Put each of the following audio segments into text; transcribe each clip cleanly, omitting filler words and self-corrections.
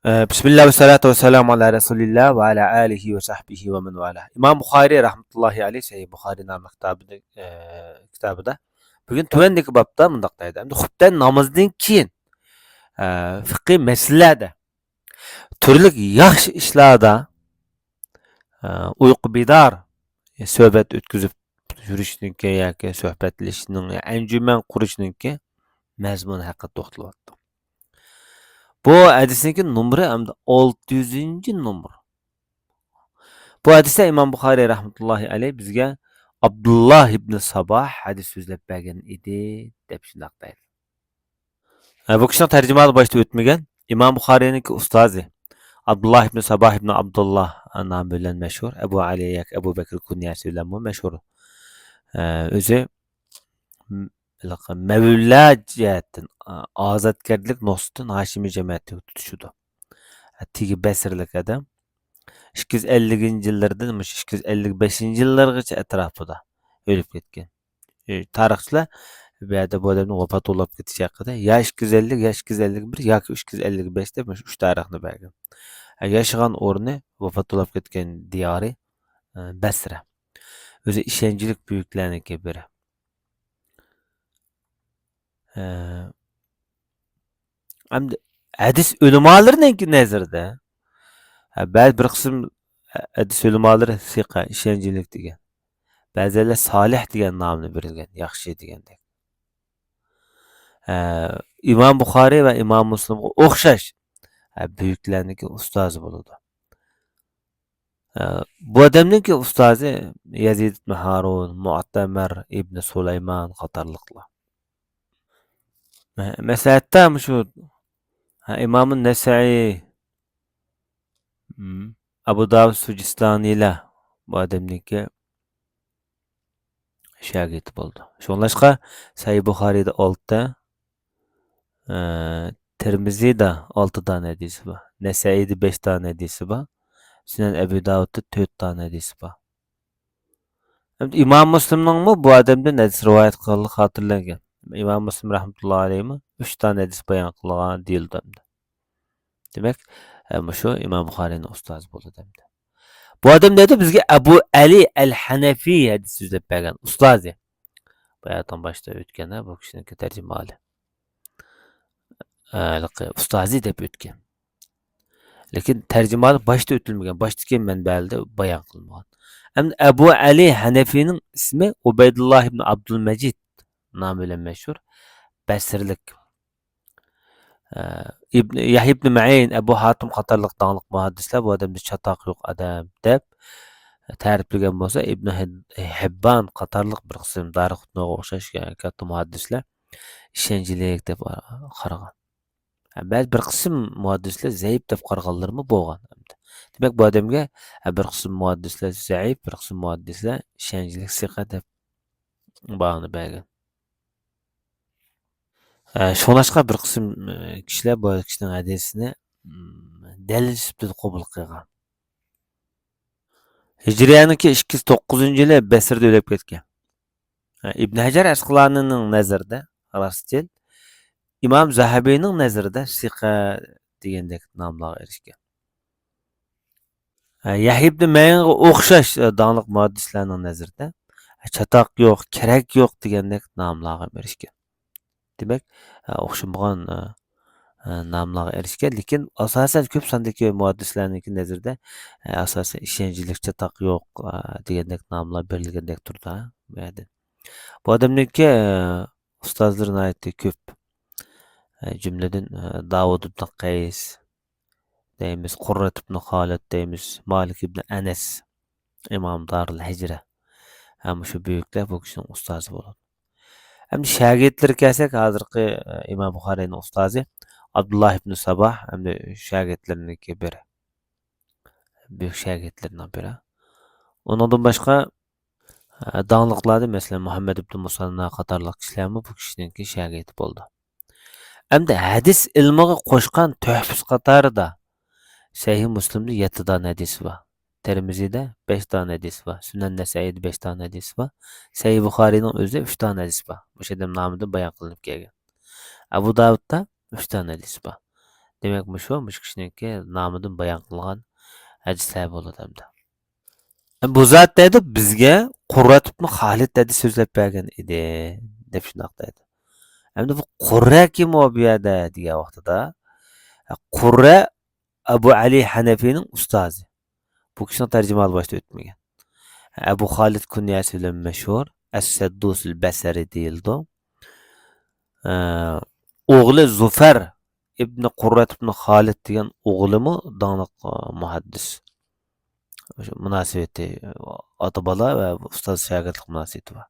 Bismillah ve salatu ve selamu ala Resulillah ve ala alihi ve sahbihi ve men vala. İmam Bukhari rahmetullahi aleyh Sahih Bukhari namlı kitabıda bugün tövendeki babda mundaq deydi. Endi xubdan namazdan keyin fiqhi meselelerde türlük yaxshi ishlarda uyqu bidar söhbet ötküzüp yurishninki yoki suhbatlashishning anjuman qurishninki mazmun haqida to'xtalyapti. Bu hadisninki numri hamda 600 numr. Bu hadisde İmam Bukhari rahmetullahi aleyh bizge Abdullah ibn Sabah hadis sözlep bergen idi dep şundaq deydi. Bu kişinin tercümanı başta ötmegen İmam Bukhari'ninki ustazi Abdullah ibn Sabah ibn Abdullah nam bilen meşhur. Ebu Ali yak Ebu Bekir kunyası bilen bu meşhur. Özü Mevla cihetten azatkerlik nostun Haşimi cemaati tutuşudu. Tigi besirlik adam 250 yıllardan 255 yıllargacha atrofida o'lib ketgan. Tarixchilar bu yerda bu odamning vafot bo'lib ketishi haqida ya 250 ya 251 yoki 355 deb 3 tarixni bergan. Yashagan o'rni vafot bo'lib ketgan diyori Basra. O'zi ishonchlik buyuklarniki biri. Hamda hadis ulamolarning nazarida ba'zi bir qism hadis ulamoları siqa ishonchlik degan. Ba'zilar solih degan nomni berilgan, yaxshi degandek. İmam Bukhari va İmam Muslimga o'xshash buyuklarniki ustozi bo'ladi. Bu odamningki ustozi Yazid ibn Harun, Mu'tamar ibn Sulaymon qatorliqlar. Masalan, shu İmam Nasai, Abu Davud Sujistonilar bu odamningki shagirdi bo'ldi. Shunlashqa Sahih Buxoriyda 6 ta, Tirmiziyda 6 tane hadisi var. Nesai'de 5 tane hadisi var. Sunan Ebu Davud'da 4 tane hadisi var. İmam Müslim'nin mi bu adamdan hadis rivayet kıldığı hatırlangan. İmam Müslim rahmetullahi aleyhi mi 3 tane hadis bayan kılgan deyildi. Demek şu İmam Bukhari'nin ustazı bu adamda. Bu adam dedi bizge Ebu Ali el-Hanefi hadis sözlep bergen ustazı. Bayatan başta ötken bu kişinin tercümali. Ustazi deb ötken. Lekin tercümalı başta ötülmegen. Baştaki menbelde bayan kılmagan. Hem Ebu Ali Hanefi'nin ismi Ubeydullah ibn Abdülmecid namıyla meşhur. Basirlik. Yahya ibn Ma'in, Ebu Hatim qatarlıq dağınlıq muhaddisler bu adamda çataq yok adam deb ta'riflagan bolsa İbn Hibban qatarlıq bir qism Daraqutniga o'xshash katta muhaddislar ishonchlik deb qaragan. Ba'zi bir qism muhaddislar zaif deb qaraganlarmi bo'lgan. Demak bu odamga bir qism muhaddislar zaif, bir qism muhaddislar ishonchlik siqa deb bahoni bergan. Şolaşqa bir qism kishilar bu kishining hadisini dalil sifatida qabul qilgan. Hijriyaniki 209-yili Basrda o'lib ketgan. İbn Hajar Asqalonining nazarida Rastil İmam Zahabiyning nazarida siqa degandek nomlarga erishgan. Yahya ibn Ma'inga o'xshash da'liq muhaddislarning nazarida chatoq yo'q, kerak yo'q degandek nomlarga erishgan. Demek o'xshamagan nomlarga erishgan, lekin asosan ko'p sondagi muhaddislarning nazarida asosan ishonchlik chatoq yo'q degandek nomlar berilgandek turdi. Bu odamningki ustozlar nihoyatda ko'p. Jumladan Davud ibn Qays deymiz, Qurrat ibn Xolid deymiz, Malik ibn Anas, İmam Darul Hijra. Ham shu buyuklar bu kishining ustozi bo'ladi. Hem şagirdleri kelsak hozirgi İmam Buxoriyning ustozi Abdullah ibn Sabah hem de şagirdlarininki biri. Büyük şagirdlaridan biri. Ondan başqa dağınlıqlarda mesela Muhammed ibn Musanna qatorliq kishilarmi bu kishininki shagirdi bo'ldi. Hamda hadis ilmiga qo'shgan tuhfis qatorida Sahih Muslimda 7 tane hadis var. Tirmizide 5 tane hadis var. Sunan Nasai'de 5 tane hadis var. Sahih Bukhari'nin özü 3 tane hadis var. Bu şeyden namıda bayan kılınıp gelgen. Abu Davud'da 3 tane hadis var. Demek mush kishiniki nomidan bayon qilgan hadislar bo'ladi hamda. Bu zot dedi bizga Qurrat ibn Xolid dedi so'zlab bergan edi deb shundoq dedi. Endi bu Qurra kim o bu yerda degan vaqtida Qurra Abu Ali Hanafining ustozi. Bu kishining tarjimasi boshida o'tmagan. Abu Xolid kunyasi bilan mashhur As-Saddus al-Basri deyildi. O'g'li Zufar ibn Qurrat ibn Xolid degan o'g'limi doniq muhaddis. O'sha munosabati ota bola va ustoz shogirdlik munosabati bor.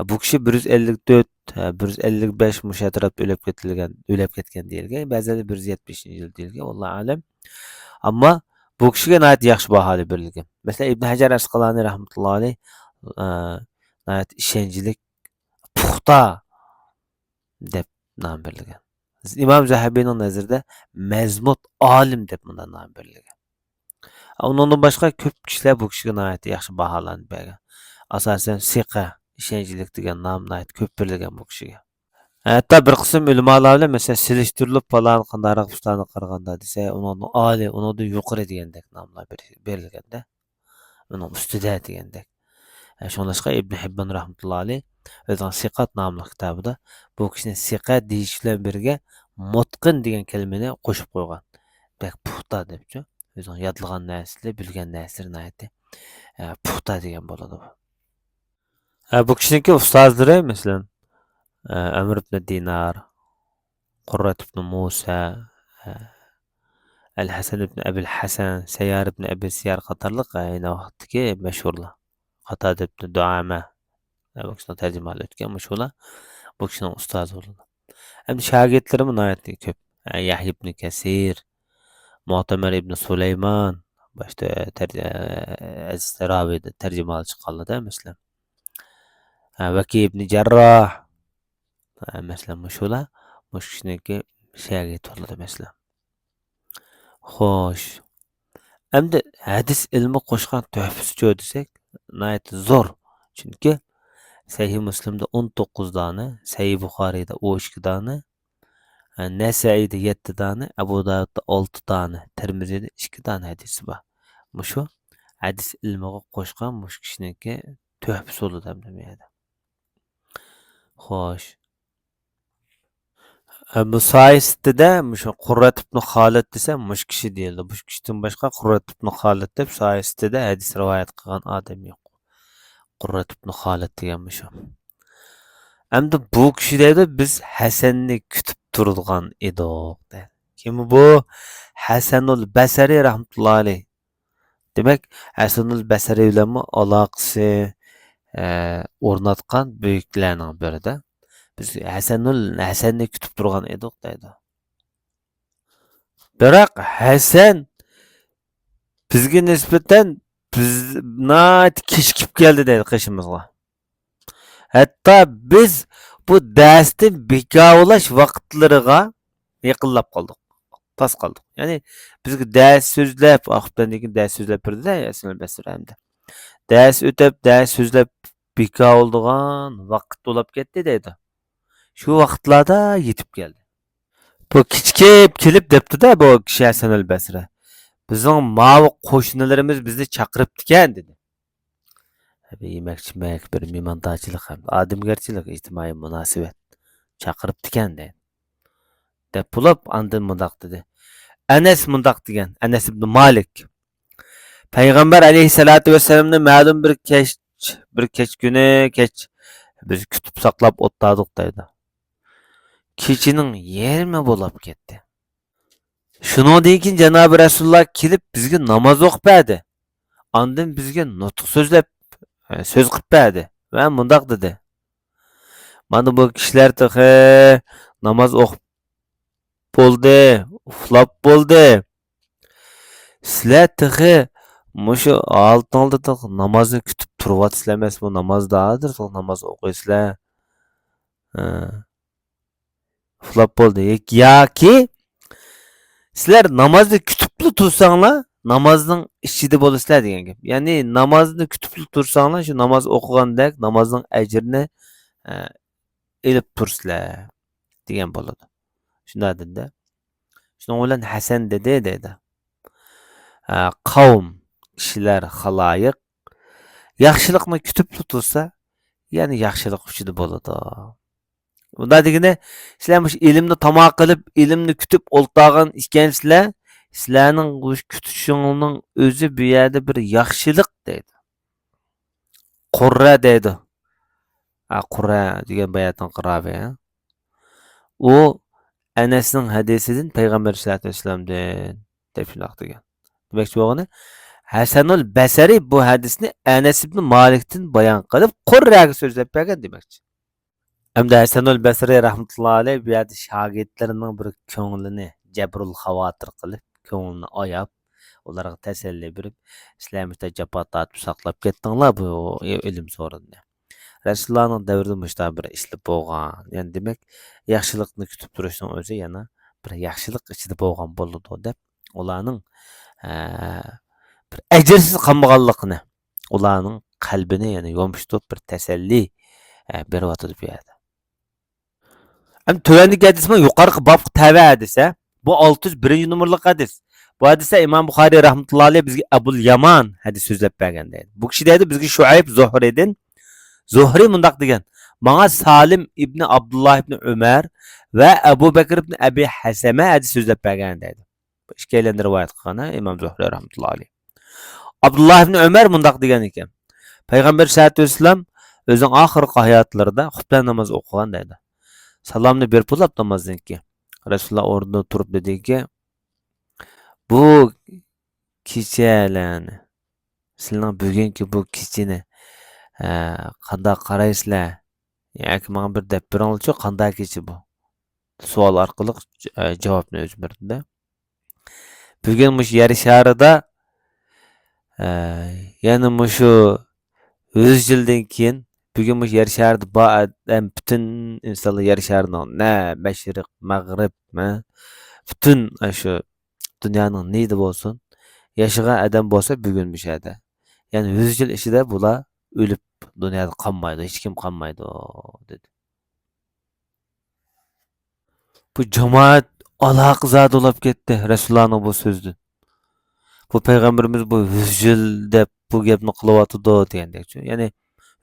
Bu kishi 154, 155 mush atrofda o'lib ketgan deyilgan. Ba'zida 170-yil deyilgan, vallohu alam. Ammo bu kishiga nihoyat yaxshi baho berilgan. Masalan, Ibn Hajar Asqalani rahmatullohi alayh nihoyat ishonchlik puxta deb nom berilgan. İmam Zahabiyning nazarida mazmut olim deb bundan nom berilgan. Undan boshqa ko'p kishilar bu kishiga nihoyat yaxshi baholanib bergan. Asosan siqa ishonchlik degan nom nihoyat ko'p berilgan bu kishiga. Hatto bir qism ulamolar bilan masalan selishtirilib falan qanday ustani qaraganda desa, uning oli, undan yuqori degandek nomlar berilganda, uning ustida degandek. Shunlashqa Ibn Hibban rahmatullohi alayh o'zining Siqat nomli kitobida bu kishini siqa deyish bilan birga mutqin degan kalimani qo'shib qo'ygan. Bak puxta debchi. O'zining yodlagan narsasi, bilgan narsalarini aytdi. Puxta degan bo'ladi bu. Bu kishiniki ustozlari masalan Amr ibn Dinar, Qurrat ibn Musa, Al-Hasan ibn Abil Hasan, Sayyar ibn Abi Siyar qatorliq ayni vaqtdagi mashhurlar. Qatada ibn Duama bu kishining tarjimasi o'tgan shular bu kishining ustozi bo'ldi. Endi shogirdlari nihoyat ko'p. Yahya ibn Kasir, Mu'tamar ibn Sulaymon boshda Aziz Raviyda tarjimali chiqqanlarda masalan. Vaki ibn Jarroh masalan shular mush kishiniki shogird bo'ldi masalan. Xo'sh. Endi hadis ilmi qo'shgan tuhfasi desak, nihoyat zo'r. Chunki Sahih Muslimda 19 dona, Sahih Buxoriyda 12 dona, Nasaiyda 7 dona, Abu Dawudda 6 dona, Tirmizida 2 dona hadisi bor. Mushu hadis ilmiga qo'shgan mush kishiniki tuhfasi bo'ldi hamda. Xo'sh. Bu sayistida mushu Qurrat ibn Xolid desa mush kishi deyildi. Bu kishidan boshqa Qurrat ibn Xolid deb sayistida hadis rivoyat qilgan odam yo'q. Qurrat ibn Xolid degan mushu. Endi bu kishi dedi biz Hasanni kutib turadigan edik dedi. Kim bu? Hasanul Basri rahmatullohi alayh. Demak, Hasanul Basri bilan aloqasi o'rnatgan buyuklarning birida. Biz Hasanni kutib turgan edik dedi. Biroq Hasan bizga nisbatan bizni kechikib keldi dedi qishimizga. Hatto biz bu darsni bekavlash vaqtlariga yaqinlab qoldik. Tas qoldik. Ya'ni bizga dars so'zlab, oxirdan keyin dars so'zlab birdi Hasan al-Basri hamda. Dars o'tib, dars so'zlab bekavladigan vaqt to'lab ketdi dedi. Shu vaqtlarda yetib keldi. Bu kichkib kelib debdi-da bu kishi Hasan al-Basri. Bizning mavi qo'shnilarimiz bizni chaqiribdi-kan dedi. Yemakchimak bir mehmondochilik ham, odamgarchilik, ijtimoiy munosabat chaqiribdi-kan dedi. Deb bo'lib andin mundoq dedi. Anas mundoq degan, Anas ibn Malik. Payg'ambar alayhisolatu vasallamni ma'lum bir kech kuni biz kutib saqlab o'ttirdik dedi. Kechining yarmi bo'lib ketdi. Shuningdan keyin Janob Rasululloh kelib bizga namoz o'qib berdi. Ondan bizga nutq so'z qilib berdi va mundoq dedi. Mana bu kishilar tig'i namoz o'qib bo'ldi, uxlab bo'ldi. Sizlar tig'i mushu oltingda namozni kutib turyapsizlar emas, bu namozdadir, namoz o'qiysizlar. Uxlab bo'ldi. Yoki sizlar namozni kutib tursanglar, namozning ichida bo'lasizlar degan gap. Ya'ni namozni kutib tursanglar, shu namoz o'qigandek namozning ajrini elib tursizlar degan bo'ladi. Shunday dedi. Şunun bilan Hasan dedi. Qavm kishilar xaloyiq yaxshilikni kutib tutilsa, ya'ni yaxshilik uchida bo'ladi. Bunda degani, sizlar mush ilmni tamoq qilib, ilmni kutib o'ltag'an ekansizlar, sizlarning bu kutishingning o'zi bu yerda bir yaxshilik deydi. Qurra deydi. Qurra degan bayatning qirabi. U Anasning hadisidan payg'ambar sollallohu alayhi vasallamdan deb shundoq degan. Demakchi bo'lgani, Hasanul Basri bu hadisni Anas ibn Malikdan bayon qilib, Qurraga so'zlab bergan demakchi. Hamda Hasanul Basri rahmatullohi alayhi bu yerda shogirdlarining bir ko'nglini jabrul xavotir qilib, ko'nglini oyab, ularga tasalli berib, sizlar jafo tortib saqlab ketdinglar bu ilm so'rinni. Rasulullohning davrida mushta bir ishlar bo'lgan. Ya'ni demak, yaxshilikni kutib turishning o'zi yana bir yaxshilik ichida bo'lgan bo'ladi deb ularning bir ajrsiz qolmaganligini, ularning qalbini yana yomshitib bir tasalli beryotdi bu yerda. Ham tövəndəki hadismi yuqarı bab təvə hadisə. Bu 601 numaralı hadis. Bu hadisdə İmam Buxari rahmetullahi aleyh bizə Abul Yaman hadis sözləb bəgən deyir. Bu kişi deydi bizə Şuayb Zuhri'dən. Zuhri mundaq degan. Bana Salim ibn Abdullah ibn Ömer və Ebu Bekir ibn Abi Hasama hadis sözləb bəgən deydi. Bu ikilən rivayet qılğana İmam Zuhri rahmetullahi aleyh. Abdullah ibn Ömer mundaq degan ekan. Peyğəmbər sallallahu əleyhi və səlləm özünün axırki həyatlarında xutbə namazı oxugan deydi. Salamni berib bo'lib namozdan keyin Rasululloh o'rnidan turib dediki, bu kechalarni sizlarning bugungi bu kechani qanday qaraysizlar? Yoki menga bir deb beringlar-chi, qanday kecha bu? Savol orqali javobni o'zi berdi. Bugun mush yer sharida yana mushu 100 yildan keyin bugun mush yer sharida bor adam bütün insonlar yer sharining mashriq, mag'rib, bütün shu dunyoning neydi bo'lsin, yashagan adam bo'lsa bugun mush yerda. Ya'ni 100 yil ichida bular o'lib dunyoda qolmaydi, hech kim qolmaydi dedi. Bu jamoat aloqazod bo'lib ketdi Rasulullohning bu so'zidan. Bu payg'ambarimiz bu 100 yil deb bu gapni qilyotdi degandek. Ya'ni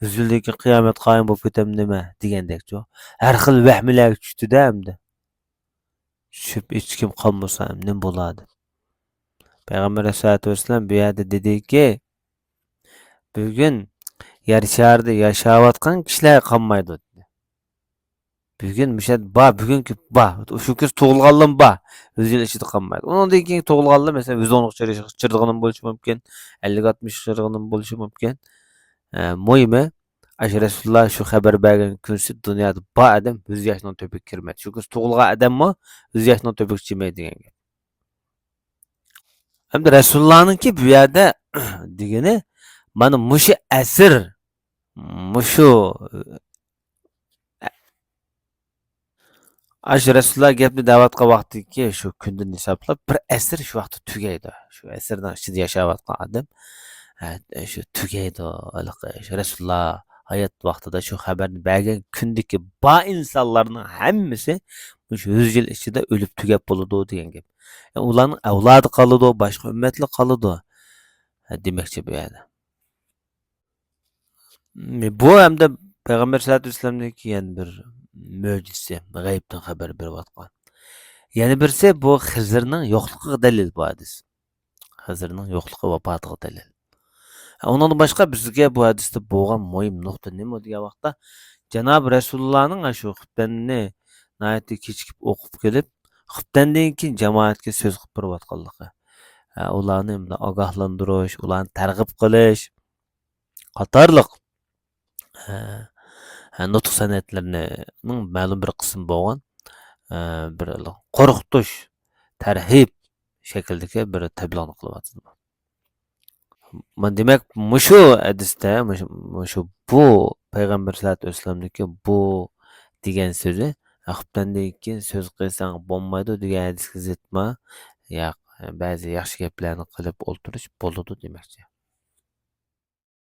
100 yildan keyin qiyomat qoyim bo'lib ketam nima degandek-ku. Har xil vahmlar tushdi-da endi. Tushib hech kim qolmasa nima bo'ladi? Payg'ambar sollallohu alayhi vasallam bu yerda dediki, bugun yer sharida yashayotgan kishilar qolmaydi dedi. Bugun mushat bugungi shu kuz tug'ilganlar bor. 100 yil ichida qolmaydi. Undan keyin tug'ilganlar masalan 110 chirdig'inim bo'lishi mumkin, 50-60 chirdig'inim bo'lishi mumkin. Muhimi Rasululloh shu xabar bergan kunsi dunyoda bor odam 100 yoshdan to'piq kirmaydi. Shu kuz tug'ilgan odammi 100 yoshdan to'piq chimaydi degan gap. Hamda Rasulullohninki bu yerda degani mana mushu asr mushu Rasululloh gapni da'vat qilgan vaqtiki shu kundan hisoblab bir asr shu vaqtda tugaydi. Shu asrdan ichida yashayotgan odam shu tugaydi. Rasululloh hayot vaqtida shu xabarni bergan kundagi bor insonlarning hammasi shu 100 yil ichida o'lib tugab bo'ladi degan gap. Ularning avlodi qoladi, boshqa ummatlar qoladi demoqchi bu yerda. Bu hamda payg'ambar sollallohu alayhi vasallamdagi yana bir mo'jiza, g'aybdan xabar berayotgan. Yana birisi bu Xizrning yo'qligiga dalil bu hadis. Xizrning yo'qligi vafotiga dalil. Ondan boshqa bizga bu hadisda bo'lgan muhim nuqta nima degan vaqtda Janob Rasulullohning shu xutbani nayati kechikib o'qib kelib, xutbandan keyin jamoatga so'z qilib berayotganligi. Ularni ogohlantirish, ularni targ'ib qilish qatorliq nutq san'atlarining ma'lum bir qismi bo'lgan bir qo'rqitish, tarhib shaklidagi bir tablon qilyapti. Demak, mushu hadisda mushu bu payg'ambar sollallohu alayhi vasallamniki bu degan so'zi xutbandan keyin so'z qilsang bo'lmaydi degan hadisga zidmi? Yo'q, ba'zi yaxshi gaplarni qilib o'ltirish bo'ladi demoqchi.